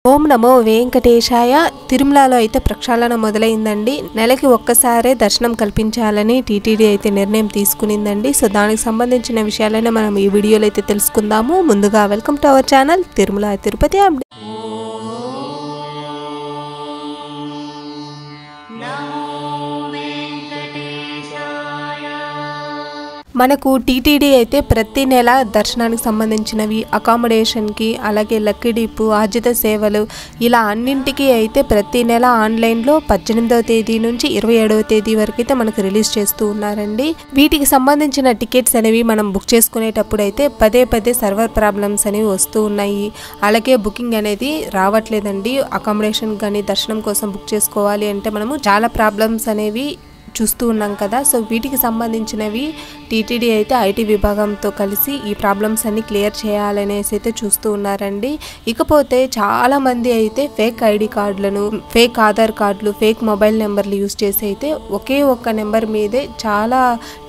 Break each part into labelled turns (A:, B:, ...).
A: ఓం నమో వెంకటేశాయ. తిరుమలలో అయితే ప్రక్షాళన మొదలైందండి. నెలకి ఒక్కసారే దర్శనం కల్పించాలని టీటీడీ అయితే నిర్ణయం తీసుకునిందండి. సో దానికి సంబంధించిన విషయాలనే మనం ఈ వీడియోలో అయితే తెలుసుకుందాము. ముందుగా welcome to our channel Tirumala Tirupati update. మనకు టీటీడీ అయితే ప్రతి నెల దర్శనానికి సంబంధించినవి, అకామిడేషన్కి, అలాగే లక్కీ డిప్, ఆర్జిత సేవలు ఇలా అన్నింటికి అయితే ప్రతి నెల ఆన్లైన్లో 18వ తేదీ నుంచి 27వ తేదీ వరకు అయితే మనకు రిలీజ్ చేస్తూ ఉన్నారండి. వీటికి సంబంధించిన టికెట్స్ అనేవి మనం బుక్ చేసుకునేటప్పుడు అయితే పదే సర్వర్ ప్రాబ్లమ్స్ అనేవి వస్తూ ఉన్నాయి. అలాగే బుకింగ్ అనేది రావట్లేదండి. అకామిడేషన్ కానీ దర్శనం కోసం బుక్ చేసుకోవాలి అంటే మనము చాలా ప్రాబ్లమ్స్ అనేవి చూస్తూ ఉన్నాం కదా. సో వీటికి సంబంధించినవి టీటీడీ అయితే ఐటీ విభాగంతో కలిసి ఈ ప్రాబ్లమ్స్ అన్ని క్లియర్ చేయాలనేసి అయితే చూస్తూ ఉన్నారండి. ఇకపోతే చాలా మంది అయితే ఫేక్ ఐడి కార్డులను, ఫేక్ ఆధార్ కార్డులు, ఫేక్ మొబైల్ నెంబర్లు యూజ్ చేసి అయితే ఒకే ఒక్క నెంబర్ మీదే చాలా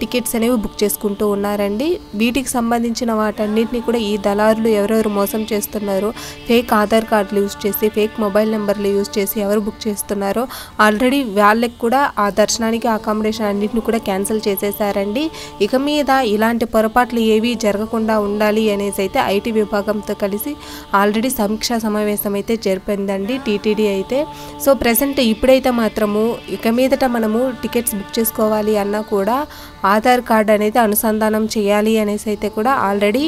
A: టికెట్స్ అనేవి బుక్ చేసుకుంటూ ఉన్నారండి. వీటికి సంబంధించిన వాటన్నిటిని కూడా ఈ దళారులు ఎవరెవరు మోసం చేస్తున్నారో, ఫేక్ ఆధార్ కార్డులు యూజ్ చేసి, ఫేక్ మొబైల్ నెంబర్లు యూజ్ చేసి ఎవరు బుక్ చేస్తున్నారో ఆల్రెడీ వాళ్ళకి కూడా ఆ దర్శనానికి అకామిడేషన్ అన్నింటిని కూడా క్యాన్సిల్ చేసేసారండి. ఇక మీద ఇలాంటి పొరపాట్లు ఏవి జరగకుండా ఉండాలి అనేసి అయితే ఐటీ విభాగంతో కలిసి ఆల్రెడీ సమీక్షా సమావేశం అయితే జరిపిందండి టీటీడీ అయితే. సో ప్రెసెంట్ ఇప్పుడైతే మాత్రము ఇక మీదట మనము టికెట్స్ బుక్ చేసుకోవాలి అన్నా కూడా ఆధార్ కార్డ్ అనేది అనుసంధానం చేయాలి అనేసి అయితే కూడా ఆల్రెడీ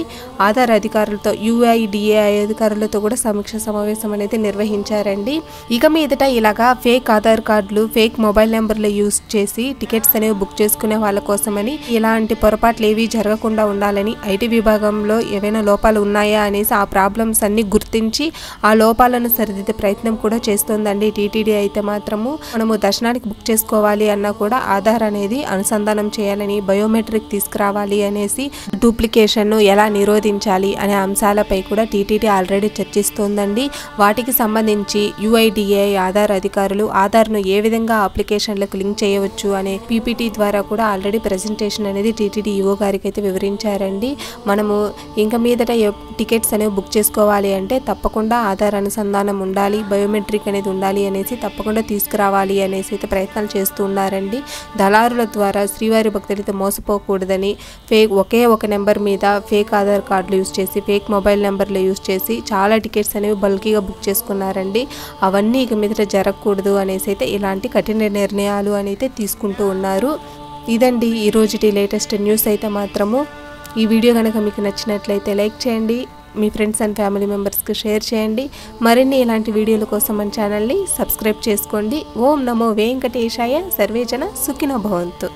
A: ఆధార్ అధికారులతో, UIDAI అధికారులతో కూడా సమీక్ష సమావేశం అనేది నిర్వహించారండి. ఇక మీదట ఇలాగా ఫేక్ ఆధార్ కార్డులు, ఫేక్ మొబైల్ నెంబర్లు యూజ్ చేసి టికెట్స్ అనేవి బుక్ చేసుకునే వాళ్ళ కోసమని, ఇలాంటి పొరపాట్లు ఏవి జరగకుండా ఉండాలని, ఐటీ విభాగంలో ఏవైనా లోపాలు ఉన్నాయా అనేసి ఆ ప్రాబ్లమ్స్ అన్ని గుర్తించి ఆ లోపాలను సరిదిద్దే ప్రయత్నం కూడా చేస్తుందండి టీటీడీ అయితే మాత్రము. మనము దర్శనానికి బుక్ చేసుకోవాలి అన్నా కూడా ఆధార్ అనేది అనుసంధానం చేయాలని, బయోమెట్రిక్ తీసుకురావాలి అనేసి, డూప్లికేషన్ ఎలా నిరోధించాలి అనే అంశాలపై కూడా టీటీడీ ఆల్రెడీ చర్చిస్తోందండి. వాటికి సంబంధించి UIDAI ఆధార్ అధికారులు ఆధార్ను ఏ విధంగా అప్లికేషన్లకు లింక్ చేయవచ్చు అనే PPT ద్వారా కూడా ఆల్రెడీ ప్రెజెంటేషన్ అనేది టీటీడీ ఈఓ గారికి అయితే వివరించారండి. మనము ఇంకా మీదట టికెట్స్ అనేవి బుక్ చేసుకోవాలి అంటే తప్పకుండా ఆధార్ అనుసంధానం ఉండాలి, బయోమెట్రిక్ అనేది ఉండాలి అనేసి తప్పకుండా తీసుకురావాలి అనేసి అయితే ప్రయత్నాలు చేస్తూ ఉన్నారండి. దళారుల ద్వారా శ్రీవారి భక్తులతో మోసపోకూడదని ఒకే ఒక నెంబర్ మీద ఫేక్ ఆధార్ కార్డులు యూజ్ చేసి, ఫేక్ మొబైల్ నెంబర్లు యూజ్ చేసి చాలా టికెట్స్ అనేవి బల్కీగా బుక్ చేసుకున్నారండి. అవన్నీ ఇక మీదట జరగకూడదు అనేసి అయితే ఇలాంటి కఠిన నిర్ణయాలు అనేది తీసుకుంటూ ఉన్నారు. ఇదండి ఈ రోజుటి లేటెస్ట్ న్యూస్ అయితే మాత్రము. ఈ వీడియో కనుక మీకు నచ్చినట్లయితే లైక్ చేయండి, మీ ఫ్రెండ్స్ అండ్ ఫ్యామిలీ మెంబర్స్కి షేర్ చేయండి. మరిన్ని ఇలాంటి వీడియోల కోసం మన ఛానల్ని సబ్స్క్రైబ్ చేసుకోండి. ఓం నమో వెంకటేశాయ. సర్వేజన సుఖినో భవంతు.